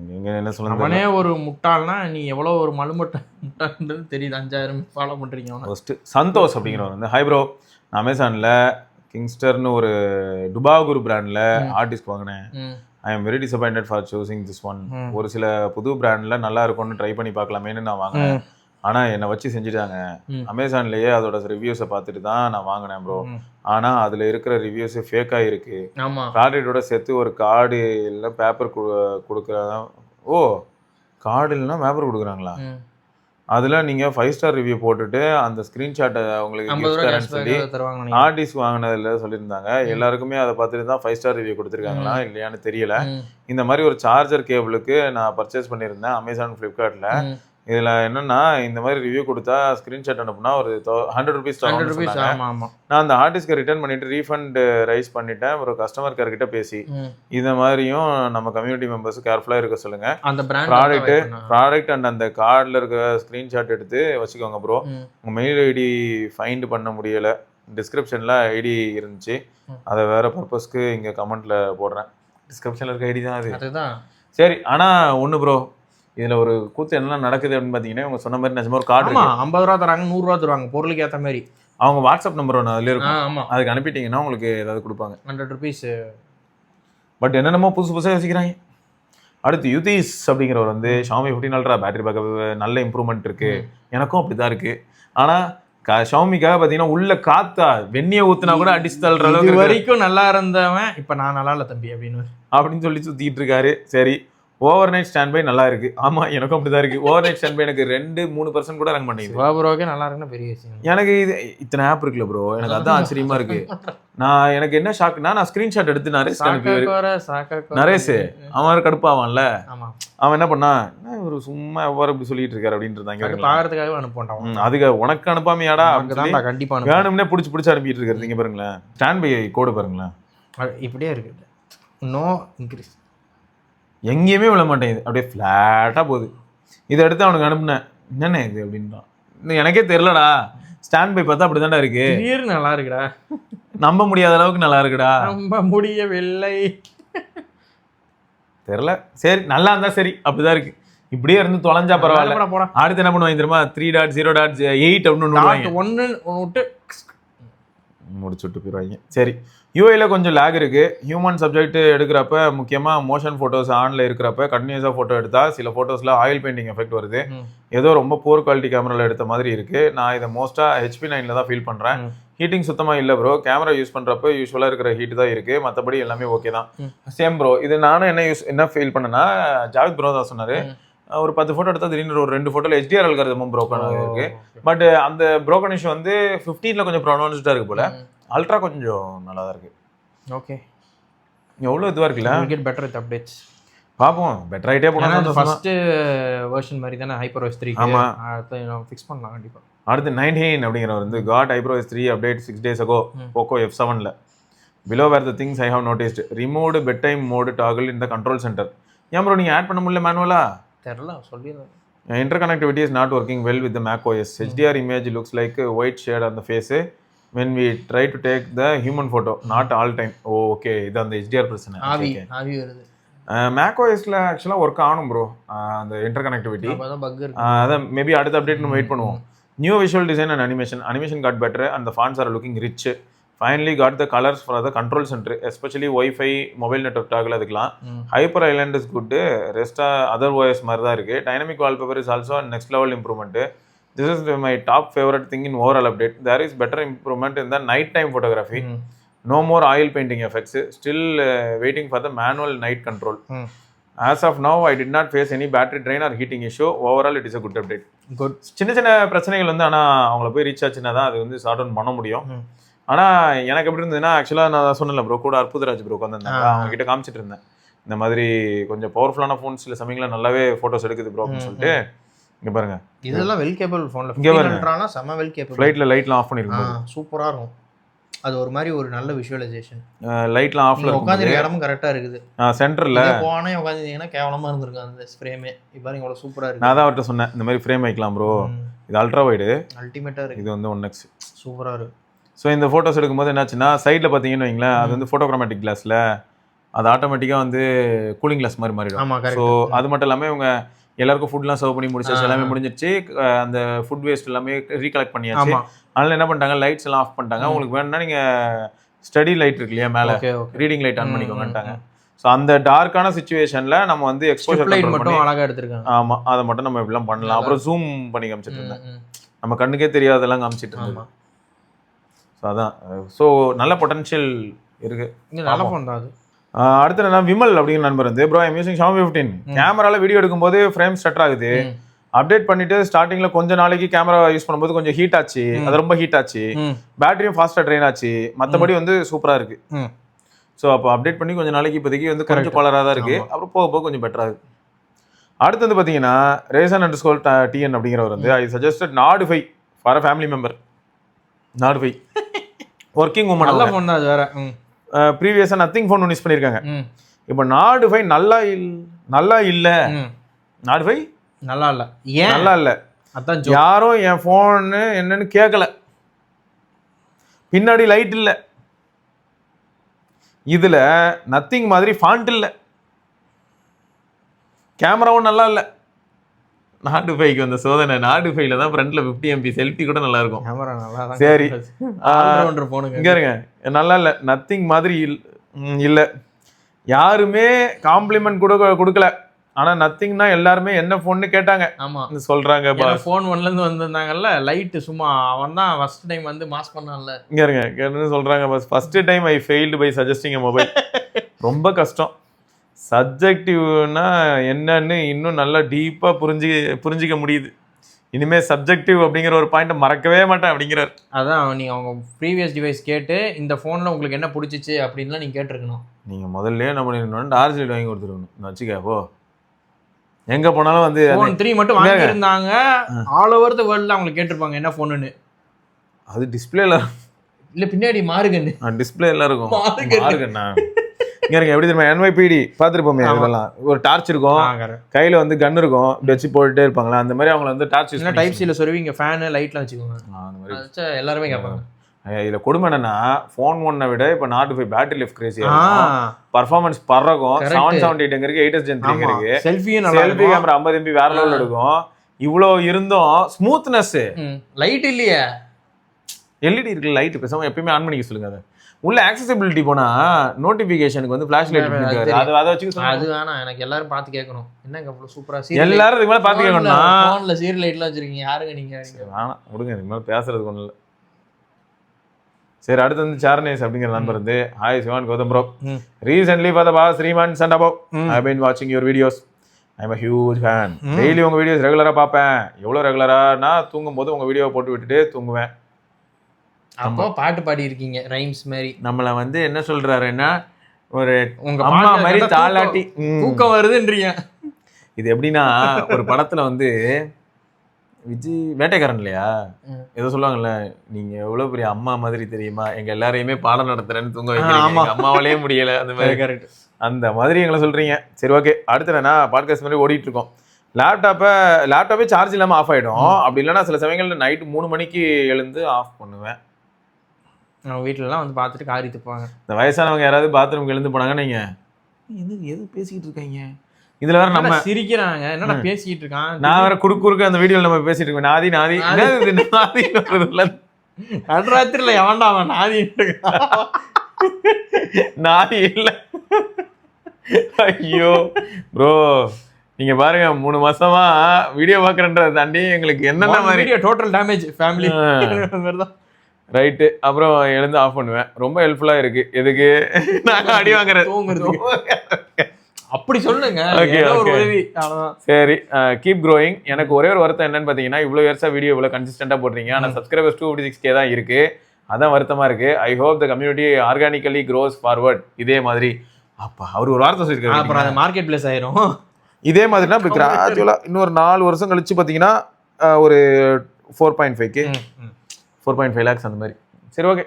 நீங்க என்ன சொல்லுங்க, அவனே ஒரு முட்டாள்னா நீ எவ்வளவு ஒரு முட்டாள்ன்றது தெரியுது. 5000 ஃபாலோ பண்றீங்க. ஃபர்ஸ்ட் சந்தோஷ் அப்படிங்கிறவர் வந்து ஹை ப்ரோ, நான் அமேசான்ல கிங்ஸ்டர்னு ஒரு டுபாகுரு பிராண்ட்ல ஆர்டிஸ்ட் வாங்கினேன். I am very disappointed for choosing this one. ஒரு சில புது பிராண்ட்ல நல்லா இருக்கும்னு ட்ரை பண்ணி பார்க்கலாமேன்னு நான் வாங்கினேன். ஆனா என்னை வச்சு செஞ்சுட்டாங்க. அமேசான்லயே அதோட ரிவ்யூஸை பார்த்துட்டு தான் நான் வாங்கினேன் ப்ரோ. ஆனா அதுல இருக்கிற ரிவ்யூஸ் ஃபேக்கா இருக்கு. ப்ராடக்டோட சேர்த்து ஒரு கார்டு இல்லை பேப்பர் கொடுக்குறாங்க. ஓ, கார்டு இல்லைன்னா பேப்பர் கொடுக்குறாங்களா? அதுல நீங்க 5 ஸ்டார் ரிவ்யூ போட்டுட்டு அந்த ஸ்கிரீன்ஷாட்டை உங்களுக்கு கிஃப்ட் தரேன்னு சொல்லி ஆர்டிஸ்ட் வாங்கினதுல சொல்லியிருந்தாங்க. எல்லாருக்குமே அதை பார்த்துட்டு தான் 5 ஸ்டார் ரிவ்யூ கொடுத்துருக்காங்களா இல்லையான்னு தெரியல. இந்த மாதிரி ஒரு சார்ஜர் கேபிளுக்கு நான் பர்ச்சேஸ் பண்ணியிருந்தேன் அமேசான் ஃப்ளிப்கார்ட்ல. இதுல என்னன்னா, இந்த மாதிரி ரிவ்யூ கொடுத்தா ஸ்கிரீன்ஷாட் அனுப்புனா ஒரு 100 ருபீஸ் தராங்க. நான் அந்த ஆர்டிஸ்ட்க்கு ரிட்டர்ன் பண்ணிட்டு ரீஃபண்ட் ரைஸ் பண்ணிட்டேன். ஒரு கஸ்டமர் கேர் கிட்ட பேசி இந்த மாதிரியும் நம்ம கம்யூனிட்டி மெம்பர்ஸ் கேர்ஃபுல்லா இருக்க சொல்லுங்க. ப்ராடக்ட் அண்ட் அந்த கார்டுல இருக்க ஸ்கிரீன்ஷாட் எடுத்து வச்சுக்கோங்க ப்ரோ. உங்க மெயில் ஐடி ஃபைண்ட் பண்ண முடியல, டிஸ்கிரிப்ஷன்ல ஐடி இருந்துச்சு. அதை வேற பர்பஸ்க்கு இங்க கமெண்ட்ல போடுறேன். டிஸ்கிரிப்ஷன்ல இருக்க ஐடி தான் அது. சரி, ஆனா ஒண்ணு ப்ரோ, இதுல ஒரு கூத்து என்ன நடக்குது அப்படின்னு பாத்தீங்கன்னா, இவங்க சொன்ன மாதிரி நிஜமா ஒரு கார்டு 50 ரூபா தராங்க, 100 ரூபா தருவாங்க பொருளுக்கு ஏற்ற மாதிரி. அவங்க வாட்ஸ்அப் நம்பர் ஒன்று அதுல இருக்கும், அதுக்கு அனுப்பிட்டீங்கன்னா உங்களுக்கு ஏதாவது கொடுப்பாங்க 100 ருபீஸ். பட் என்னென்னமோ புதுசு புதுசாக யோசிக்கிறாங்க. அடுத்து யுதீஷ் அப்படிங்கிறவர் வந்து Xiaomi 15 Ultra பேட்டரி பேக்கப் நல்ல இம்ப்ரூவ்மெண்ட் இருக்கு. எனக்கும் அப்படிதான் இருக்கு. ஆனா ஷாமிக்காக பாத்தீங்கன்னா உள்ள காத்தா வெண்ணிய ஊத்துனா கூட அடிச்சு தள்ளுற அளவுக்கு வரைக்கும் நல்லா இருந்தவன் இப்ப நான் நல்லா இல்ல தம்பி அப்படின்னு சொல்லி சுத்திட்டு இருக்காரு. சரி, ஓவர் நைட் ஸ்டாண்ட் பை நல்லா இருக்கு. ஆமா, எனக்கும் அப்படிதான் இருக்கு. ஓவர் நைட் ஸ்டாண்ட் பை எனக்கு 2-3% கூட ரன் பண்ணிடுது. நல்லா இருக்குன்னா பெரிய விஷயம். எனக்கு இது இத்தனை ஆப் இருக்குல்ல ப்ரோ, எனக்கு அதான் ஆச்சரியமா இருக்கு. எனக்கு என்ன ஷாக்னா, நான் ஸ்கிரீன்ஷாட் எடுத்து நரேஷ் நரேஷ் அவன் கடுப்பாவான்ல, அவன் என்ன பண்ணா, ஒரு சும்மா எவ்வாறு இப்படி சொல்லிட்டு இருக்காரு அப்படின்ட்டு இருந்தாங்க. பாக்குறதுக்காக அனுப்பிட்டான். அதுக்கு உனக்கு அனுப்பாமையாடா கண்டிப்பா வேணும்னே புடிச்சு அனுப்பிட்டு இருக்காரு. நீங்க பாருங்களேன், ஸ்டாண்ட் பை கோடு பாருங்களேன், இப்படியே இருக்கு. நோ இன்க்ரீஸ் எங்கேயுமே விழ மாட்டேங்குது, அப்படியே ஃப்ளாட்டாக போகுது. இதை எடுத்து அவனுக்கு அனுப்புனேன், என்னென்ன இது அப்படின்றான். எனக்கே தெரிலடா, ஸ்டாண்ட் பை பார்த்தா அப்படி தான்டா இருக்கு. நல்லா இருக்குடா, நம்ப முடியாத அளவுக்கு நல்லா இருக்குடா. நம்ப முடியவில்லை, தெரில. சரி, நல்லா இருந்தா சரி, அப்படிதான் இருக்கு. இப்படியே இருந்து தொலைஞ்சா பரவாயில்ல. அடுத்து என்ன பண்ணுவாங்க தெரியுமா, 3.0.8 அப்படின்னு ஒன்று முடிச்சுட்டு போயிடுவாங்க. சரி, யூஐல கொஞ்சம் லேக் இருக்கு. ஹியூமன் சப்ஜெக்ட் எடுக்கிறப்ப, முக்கியமாக மோஷன் ஃபோட்டோஸ் ஆனில் இருக்கிறப்ப கண்டினியூஸாக ஃபோட்டோ எடுத்தால் சில ஃபோட்டோஸில் ஆயில் பெயிண்டிங் எஃபெக்ட் வருது. ஏதோ ரொம்ப போர் குவாலிட்டி கேமராவில் எடுத்த மாதிரி இருக்குது. நான் இதை மோஸ்ட்டாக HP9 தான் ஃபீல் பண்ணுறேன். ஹீட்டிங் சுத்தமா இல்ல ப்ரோ. கேமரா யூஸ் பண்றப்ப யூஸ்வலா இருக்கிற ஹீட் தான் இருக்கு, மத்தபடி எல்லாமே ஓகே தான். Same bro. இது நானும் என்ன ஃபீல் பண்ணேன்னா, ஜாவித் ப்ரோ தான் சொன்னாரு, ஒரு 10 போட்டோ எடுத்தா திடீர்னு ஒரு 2 போட்டோல HDR அல்காரிதமும் ப்ரோக்கன் இருக்கு. பட் அந்த ப்ரோக்கன் இஷ்யூ வந்து 15ல கொஞ்சம் ப்ரொனவுன்ஸ்டா இருக்கு போல. அல்ட்ரா கொஞ்சம் நல்லா தான் இருக்கு. ஓகே, எவ்வளவு இதுவா இருக்குல்ல. Get better with updates. பாப்போம், பெட்டர் ஆயிட்டே போனா. அந்த ஃபர்ஸ்ட் வெர்ஷன் மாதிரி தானே HyperOS 3. ஆமா, அதை நான் ஃபிக்ஸ் பண்ணலாம் கண்டிப்பா. அடுத்து 19 அப்படிங்கிறவர் வந்து got HyperOS 3 update 6 days ago Poco F7ல. Below were the things I have noticed. Removed bedtime mode toggle in the control center. ஏன் ப்ரோ நீங்க ஆட் பண்ண முடியல மேனுவலா? தெரியல, சொல்லிடுறேன். Interconnectivity is not working well with the macOS. HDR image looks like a white shade on the face when we try to take the human photo. Not all time. Oh, okay. இது அந்த HDR பிரச்சனை. ஆவி வருது. macOSல ஆக்சுவலா work ஆனும் bro அந்த இன்டர்கனெக்டிவிட்டி. அப்பதான் buck இருக்கு. அதான் மேபி அடுத்த அப்டேட் நம்ம வெயிட் பண்ணுவோம். New visual design and animation got better and the fonts are looking rich. Finally got the colors for the control center, especially Wi-Fi mobile network toggle அதுக்கலாம். Hyper Island is good. Rest other OS மாதிரி தான் இருக்கு. Dynamic wallpaper is also a next level improvement. This is my top favorite thing in overall update. There is better improvement in the night time photography. No more oil painting effects. Still waiting for the manual night control. As of now, I did not face any battery drain or heating issue. Overall, it is a good update. Good. சின்ன சின்ன பிரச்சனைகள் வந்து ஆனால் அவங்கள போய் reach ஆச்சுன்னா தான் அது வந்து சார்ட் அவுட் பண்ண முடியும். ஆனால் எனக்கு எப்படி இருந்ததுன்னா, ஆக்சுவலாக நான் சொன்னல ப்ரோ, கூட அற்புதராஜ் ப்ரோ வந்திருந்தாங்க, அவங்க கிட்ட காமிச்சிட்டு இருந்தேன் இந்த மாதிரி கொஞ்சம் பவர்ஃபுல்லான ஃபோன்ஸ் சில சமயங்களில் நல்லாவே ஃபோட்டோஸ் எடுக்குது ப்ரோ அப்படின்னு சொல்லிட்டு. இங்கே பாருங்க, இதெல்லாம் வெல் கேபிள் ஃபோனில் இங்கே பாருங்க, செம்ம வெல் கேபிள். ஃப்ளைட்டில் லைட்லாம் ஆஃப் பண்ணிருக்கோம், சூப்பராக இருக்கும். அது ஒரு மாதிரி ஒரு நல்ல விஷுவலைசேஷன். லைட்லாம் ஆஃப்ல உட்காந்து இடமும் கரெக்டாக இருக்குது. சென்டரில் போனே உட்காந்துங்கன்னா கேவலமாக இருந்திருக்கு அந்த ஃப்ரேமே. இப்போ பாருங்க இவ்வளோ சூப்பராக இருக்குது. நான் தான் அவர்கிட்ட சொன்னேன் இந்த மாதிரி ஃப்ரேம் வைக்கலாம் ப்ரோ, இது அல்ட்ரா வைடு அல்டிமேட்டாக இருக்குது, இது வந்து 1x சூப்பராக இருக்குது. ஸோ இந்த ஃபோட்டோஸ் எடுக்கும்போது என்னாச்சுன்னா, சைடில் பார்த்தீங்கன்னு வைங்களேன், அது வந்து ஃபோட்டோகிராமேட்டிக் கிளாஸில் அது ஆட்டோமேட்டிக்காக வந்து கூலிங் கிளாஸ் மாதிரி மாறிடும். ஸோ அது மட்டும் இல்லாமல் இவங்க எல்லாருக்கும் ஃபுட்லாம் சர்வ் பண்ணி முடிச்சாச்சு, எல்லாமே முடிஞ்சிருச்சு. அந்த ஃபுட் வேஸ்ட் எல்லாமே ரீகலெக்ட் பண்ணியாச்சு. அதனால என்ன பண்ணிட்டாங்க, லைட்ஸ் எல்லாம் ஆஃப் பண்ணிட்டாங்க. உங்களுக்கு வேணும்னா நீங்கள் ஸ்டடி லைட் இருக்கு இல்லையா மேலே, ரீடிங் லைட் ஆன் பண்ணிக்கோங்கன்ட்டாங்க. ஸோ அந்த டார்க்கான சுச்சுவேஷனில் நம்ம வந்து எக்ஸ்போஷர் லைட் மட்டும் அழகாக எடுத்துருக்காங்க. ஆமாம், அதை மட்டும் நம்ம இப்படிலாம் பண்ணலாம். அப்புறம் ஜூம் பண்ணி காமிச்சிட்டு இருந்தேன், நம்ம கண்ணுக்கே தெரியாதெல்லாம் காமிச்சிட்டு இருந்தோம். ஸோ அதான், ஸோ நல்ல பொட்டன்ஷியல் இருக்கு, நல்ல ஃபோன் தான் அது. அடுத்து என்ன, விமல் அப்படிங்கிற நண்பர் வந்து ப்ரோ ஐம் யூசிங் Xiaomi 15. கேமரால வீடியோ எடுக்கும்போது ஃப்ரேம் ஸ்டட்டர் ஆகுது. அப்டேட் பண்ணிட்டு ஸ்டார்டிங்ல கொஞ்ச நாளைக்கு கேமரா யூஸ் பண்ணும்போது கொஞ்சம் ஹீட் ஆச்சு, அது ரொம்ப ஹீட் ஆச்சு. பேட்டரியும் ஃபாஸ்டா ட்ரெயின் ஆச்சு, மற்றபடி வந்து சூப்பரா இருக்கு. ஸோ அப்போ அப்டேட் பண்ணி கொஞ்ச நாளைக்கு இப்போதைக்கு வந்து கொஞ்சம் கலராக தான் இருக்கு, அப்புறம் போக போக கொஞ்சம் பெட்டரா இருக்கு. அடுத்து வந்து பார்த்தீங்கன்னா Raisin_TN அப்படிங்கிறவர் வந்து I suggested Nord 5 for a family member. Nord 5 working woman, நல்ல ஃபோன் தான் அது. வேற ப்ரீவியஸா நத்திங் ஃபோன் யூஸ் பண்ணிருக்காங்க. இப்போ Nord 5 நல்லா இல்ல, Nord 5 நல்லா இல்ல, ஏன் நல்லா இல்ல, அதான் யாரும் என் ஃபோனு என்னன்னு கேட்கல. பின்னாடி லைட் இல்ல, இதுல நத்திங் மாதிரி ஃபாண்ட் இல்ல, கேமராவும் நல்லா இல்ல. Nord 5க்கு வந்த சோதனை, Nord 5ல தான் ஃப்ரண்ட்ல 50 MP செல்ஃபி கூட நல்லா இருக்கும். கேமரா நல்லா தான். சரி, இங்க இருங்க, நல்லா இல்ல, நத்திங் மாதிரி இல்ல, யாருமே காம்ப்ளிமெண்ட் கூட கொடுக்கல. ஆனா நத்திங்னா எல்லாருமே என்ன ஃபோன்னு கேட்டாங்க. ஆமா சொல்றாங்க, ஃபோன் 1ல இருந்து வந்திருந்தாங்கல்ல, லைட் சும்மா அவன் தான் ஃபர்ஸ்ட் டைம் வந்து மாஸ் பண்ணான்ல. இங்க இருங்க, என்ன சொல்றாங்க, first time I failed by suggesting a mobile. ரொம்ப கஷ்டம். சப்ஜெக்டிவ்னா என்னன்னு இன்னும் நல்லா டீப்பாக புரிஞ்சிக்க முடியுது. இனிமேல் சப்ஜெக்டிவ் அப்படிங்கிற ஒரு பாயிண்ட்டை மறக்கவே மாட்டேன் அப்படிங்கிறார். அதான் நீங்கள் அவங்க ப்ரீவியஸ் டிவைஸ் கேட்டு இந்த ஃபோனில் உங்களுக்கு என்ன பிடிச்சிச்சு அப்படின்லாம் நீங்கள் கேட்டிருக்கணும். நீங்கள் முதல்ல என்ன பண்ணிருக்கணும், டார்ச் லைட் வாங்கி கொடுத்துருக்கணும். வச்சுக்க போ, எங்கே போனாலும் வந்து ஃபோன் 3 மட்டும் வாங்கியிருந்தாங்க, ஆல் ஓவர் த வேர்ல்டில் அவங்க கேட்டிருப்பாங்க என்ன ஃபோனுன்னு. அது டிஸ்பிளேல இல்லை, பின்னாடி மாறுகண்ணு, டிஸ்பிளே எல்லாம் இருக்கும். மாறுகண்ணா இங்க இருக்க எப்படி தெரியுமா, NYPD பார்த்துருப்போமே, இதெல்லாம் ஒரு டார்ச் இருக்கும், கையில வந்து கன் இருக்கும், இப்படி வச்சு போட்டுட்டே இருப்பாங்களா, அந்த மாதிரி அவங்களை வந்து டார்ச் யூஸ் டைப் சில சொருவிங்க, ஃபேனு லைட்லாம் வச்சுக்கோங்க. அந்த மாதிரி எல்லாருமே கேட்பாங்க. இதுல கொடுமை என்னன்னா, ஃபோன் 1 விட இப்போ Nord 5 பேட்டரி லைஃப் கிரேசியா இருக்கும், பர்ஃபார்மன்ஸ் பறக்கும். 778 இருக்கு, 8s Gen 3 இருக்கு, செல்ஃபி கேமரா 50 MP வேற லெவல்ல எடுக்கும். இவ்வளோ இருந்தும் ஸ்மூத்னஸ், லைட் இல்லையே, LED இருக்கு, லைட் பேசாம எப்பயுமே ஆன் பண்ணிக்க சொல்லுங்க. அதை உள்ள ஆக்சசிபிலிட்டி போனா நோட்டிபிகேஷனுக்கு வந்து ஃபிளாஷ் லைட் இருக்காது, அதை வச்சு சொல்லுங்க. அது வேணாம், எனக்கு எல்லாரும் பார்த்து கேட்கணும், என்னங்க அவ்வளவு சூப்பரா எல்லாரும் இதுக்கு மேல பார்த்து கேட்கணும்னா ஃபோன்ல சீரியல் லைட்லாம் வச்சிருக்கீங்க, யாருங்க நீங்க? வேணாம் விடுங்க, இதுக்கு மேல பேசுறதுக்கு ஒண்ணு இல்ல. சரி, அடுத்து வந்து சார்னேஸ் அப்படிங்கிற நண்பர் வந்து hi Sivan Gautham bro, recently for the past 3 months and above I have been watching your videos. I am a huge fan. Daily உங்க வீடியோஸ் ரெகுலரா பார்ப்பேன். எவ்வளவு ரெகுலரானா தூங்கும் போது உங்க வீடியோவை போட்டு விட்டுட்டு தூங்குவேன். அப்போ பாட்டு பாடி இருக்கீங்க ரைம்ஸ் மாதிரி. நம்மள வந்து என்ன சொல்றாருன்னா ஒரு உங்க அம்மா மாதிரி தாளாட்டி தூக்கம் வருதுன்றீங்க. இது எப்படின்னா ஒரு படத்துல வந்து விஜய் வேட்டைக்காரன் இல்லையா, ஏதோ சொல்லுவாங்கல்ல, நீங்க எவ்வளவு பெரிய அம்மா மாதிரி தெரியுமா, எங்க எல்லாரையுமே பாடம் நடத்துறேன்னு தூங்க வைக்கிறீங்க, அம்மாவாலேயே முடியல, அந்த மாதிரி. கரெக்ட், அந்த மாதிரி எங்களை சொல்றீங்க. சரி, ஓகே. அடுத்து என்ன, பாட்காஸ்ட் மாதிரி ஓடிட்டு இருக்கோம். லேப்டாப்பே சார்ஜ் இல்லாம ஆஃப் ஆயிடும். அப்படி இல்லைன்னா சில சமயங்கள்ல நைட்டு 3 மணிக்கு எழுந்து ஆஃப் பண்ணுவேன். அவங்க வீட்டுலலாம் வந்து பார்த்துட்டு காரி துப்பாங்க. இந்த வயசானவங்க யாராவது பாத்ரூம்க்கு எழுந்து போனாங்க, நீங்க எது பேசிக்கிட்டு இருக்காங்க, இதுல வேற நம்ம சிரிக்கிறாங்க, என்னடா பேசிக்கிட்டு இருக்கான், நான் வேற குறுக்கு அந்த வீடியோல நம்ம பேசிட்டு இருக்கோம். நாதி நடுராத்திரில எவன்டா அவன் நாதி இல்ல. ஐயோ ப்ரோ, நீங்க பாருங்க 3 மாசமா வீடியோ பாக்குறன்றத தாண்டி எங்களுக்கு என்னென்ன மாதிரி டோட்டல் டேமேஜ் ஃபேமிலி தான். ரைட்டு, அப்புறம் எழுந்து ஆஃப் பண்ணுவேன். ரொம்ப ஹெல்ப்ஃபுல்லா இருக்கு. எதுக்கு நாங்க அடி வாங்குறது, அப்படி சொல்லுங்க. சரி, கீப் க்ரோயிங். எனக்கு ஒரே ஒரு வருத்தம் என்னன்னு பாத்தீங்கன்னா, இவ்வளவு இயர்ஸா வீடியோ இவ்வளவு கன்சிஸ்டன்டா போடுறீங்க, ஆனா சப்ஸ்கிரைபர்ஸ் 256K தான் இருக்கு. அதான் வருத்தமா இருக்கு. I hope the community organically grows forward. இதே மாதிரி அப்பா அவர் ஒரு வார்த்தை சொல்லிருக்காரு, அப்புறம் அது மார்க்கெட் பிளேஸ் ஆயிரும். இதே மாதிரினா இப்ப கிராஜுவலா இன்னொரு 4 வருஷம் கழிச்சு பாத்தீங்கன்னா ஒரு 4.5K 4.5 lakhs அந்த மாதிரி. சரி, ஓகே.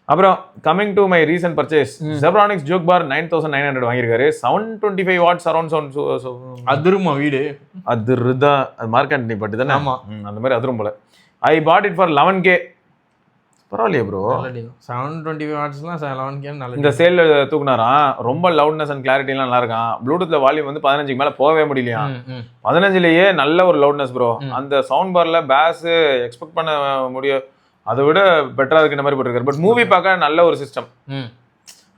அப்புறம் coming to my recent purchase, Zebronics juke bar 9900 வாங்கியிருக்காரு. 725 வாட்ஸ் அரௌண்ட் சவுண்ட். அதிருமா வீடு, அதிருதா, அது மார்க் ஆண்டனி பாட்டு தானே, அந்த மாதிரி அதிரும் போல. ஐ பாட் இட் ஃபார் 11K. பரவாயில்லையே ப்ரோ, 725 வாட்ஸ்லாம் 11K நல்ல. இந்த சேல்ல தூக்குனாராம். ரொம்ப லவுட்னஸ் அண்ட் கிளாரிட்டிலாம் நல்லா இருக்கான். ப்ளூடூத்ல வால்யூம் வந்து 15க்கு மேல போகவே முடியலையா, 15லயே நல்ல ஒரு லவுட்னஸ் ப்ரோ. அந்த சவுண்ட் பார்ல பேஸ் எக்ஸ்பெக்ட் பண்ண முடியும், அதை விட பெட்டரா இருக்குன்ற மாதிரி போட்டிருக்காரு. பட் மூவி பார்க்க நல்ல ஒரு சிஸ்டம்.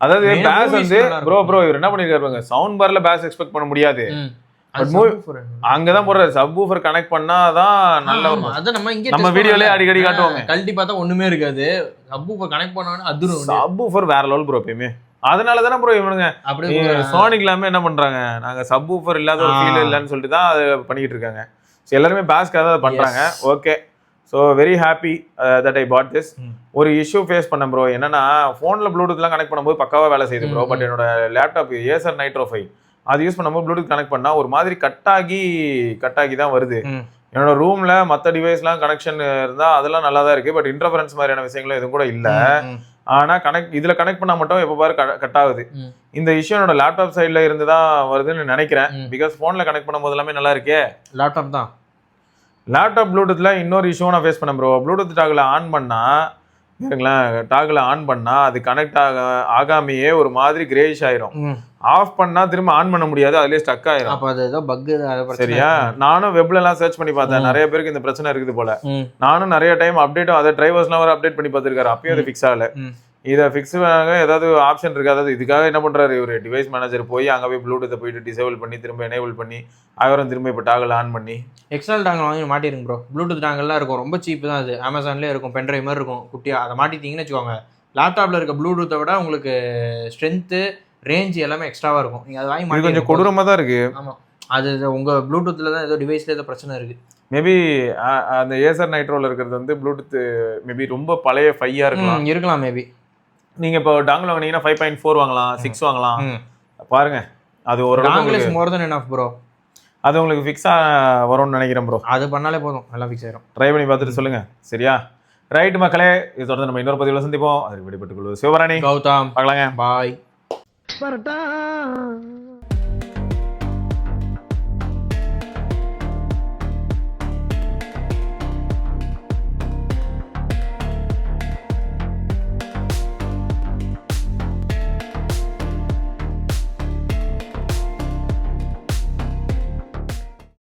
அதாவது பேஸ் வந்து ப்ரோ இவர் என்ன பண்ணிருக்காரு, சவுண்ட் பார்ல பேஸ் எக்ஸ்பெக்ட் பண்ண முடியாது, பட் மூவி அங்கதான் போடுறாரு. சப்வூஃபர் கனெக்ட் பண்ணாதான் நல்ல. அத நம்ம வீடியோலயே அடிக்கடி காட்டுவாங்க. கழட்டி பார்த்தா ஒண்ணுமே இருக்காது. சப்வூஃபர் கனெக்ட் பண்ணானே அதிரும். சப்வூஃபர் வேற லெவல் ப்ரோ எப்பயுமே. அதனால தானே ப்ரோ இவனுங்க சோனிக் எல்லாமே என்ன பண்றாங்க, நாங்க சப்வூஃபர் இல்லாத ஒரு ஃபீல் இல்லைன்னு சொல்லிட்டு தான் அதை பண்ணிட்டு இருக்காங்க. எல்லாருமே பேஸ்க்காக அதை பண்றாங்க. Okay, so very happy that I bought this. ஒரு இஷ்யூ ஃபேஸ் பண்ணேன் ப்ரோ. என்னன்னா ஃபோனில் ப்ளூடூத்லாம் கனெக்ட் பண்ணும்போது பக்காவாக வேலை செய்யுது ப்ரோ. பட் என்னோட லேப்டாப் Acer Nitro 5 அது யூஸ் பண்ணும்போது ப்ளூடூத் கனெக்ட் பண்ணால் ஒரு மாதிரி கட் ஆகி தான் வருது. என்னோட ரூமில் மற்ற டிவைஸ்லாம் கனெக்ஷன் இருந்தால் அதெல்லாம் நல்லா தான் இருக்குது. பட் இன்டர்ஃபரன்ஸ் மாதிரியான விஷயங்களும் எதுவும் கூட இல்லை. ஆனால் இதில் கனெக்ட் பண்ணால் மட்டும் எப்போ பாரு கட் ஆகுது. இந்த இஷ்யூ என்னோட லேப்டாப் சைடில் இருந்து தான் வருதுன்னு நினைக்கிறேன். பிகாஸ் ஃபோனில் கனெக்ட் பண்ணும்போது எல்லாமே நல்லா இருக்கே. லேப்டாப் தான். லேப்டாப் ப்ளூடூத்ல இன்னொரு இஷ்யூ நான் ஃபேஸ் பண்ணேன் ப்ரோ. ப்ளூடூத் டாகில் ஆன் பண்ணா அது கனெக்ட் ஆகாமையே ஒரு மாதிரி கிரேஷ் ஆயிரும். ஆஃப் பண்ணா திரும்ப ஆன் பண்ண முடியாது, அதுலயே ஸ்டக் ஆயிரும். அப்ப அது ஏதோ பக். சரியா, நானும் வெப்ல எல்லாம் சர்ச் பண்ணி பார்த்தேன். நிறைய பேருக்கு இந்த பிரச்சனை இருக்குது போல. நானும் நிறைய டைம் அப்டேட்டும் அதை டிரைவர்ஸ்லாம் வர அப்டேட் பண்ணி பார்த்திருக்காரு. அப்பயும் அது ஃபிக்ஸ் ஆகல. இதை ஃபிக்ஸ் பண்ணாங்க ஏதாவது ஆப்ஷன் இருக்கு. அதாவது இதுக்காக என்ன பண்றாரு ஒரு டிவைஸ் மேனேஜர் போய் அங்கே போய் ப்ளூடூத்தை போயிட்டு டிசேபிள் பண்ணி திரும்ப எனேபிள் பண்ணி அவரும் திரும்ப இப்போ டாகல் ஆன் பண்ணி எக்ஸ்டர்னல் டாங்கல் வாங்கி மாட்டிருங்க ப்ரோ. ப்ளூடூத் டாங்கல்லாம் இருக்கும், ரொம்ப சீப்பு தான். அது அமேசான்லேயே இருக்கும், பென்ட்ரைவ் மாதிரி இருக்கும் குட்டியாக. அதை மாட்டிட்டீங்கன்னு வச்சுக்கோங்க, லேப்டாப்பில் இருக்க ப்ளூடூத்தை விட உங்களுக்கு ஸ்ட்ரென்த்து ரேஞ்ச் எல்லாமே எக்ஸ்ட்ராவாக இருக்கும். நீங்கள் அதை வாங்கி மாட்டி கொஞ்சம் கொடூரமாக தான் இருக்குது. ஆமாம், அது உங்கள் ப்ளூடூத்தில் தான் ஏதோ டிவைஸில் ஏதோ பிரச்சனை இருக்குது. மேபி அந்த ஏசர் நைட்ரோவில் இருக்கிறது வந்து ப்ளூடூத் மேபி ரொம்ப பழைய 5 இருக்கலாம் மேபி. நீங்க இப்போ டாங்கல் வாங்குனீங்கன்னா 5.4 வாங்கலாம், 6 வாங்கலாம். பாருங்க, அது ஒரு dongle is more then enough bro. அது உங்களுக்கு ஃபிக்ஸா வரும்னு நினைக்கிறேன் ப்ரோ. அது பண்ணாலே போதும், எல்லாம் ஃபிக்ஸ் ஆயிரும். ட்ரை பண்ணி பார்த்துட்டு சொல்லுங்க. சரியா, ரைட் மக்களே, இது தொடர்ந்து நம்ம இன்னொரு பதிவில் சந்திப்போம். அதுக்கு விடைபெற்றுக் கொள்வது சிவராணி, கௌதம். பார்க்கலாங்க. பாய்.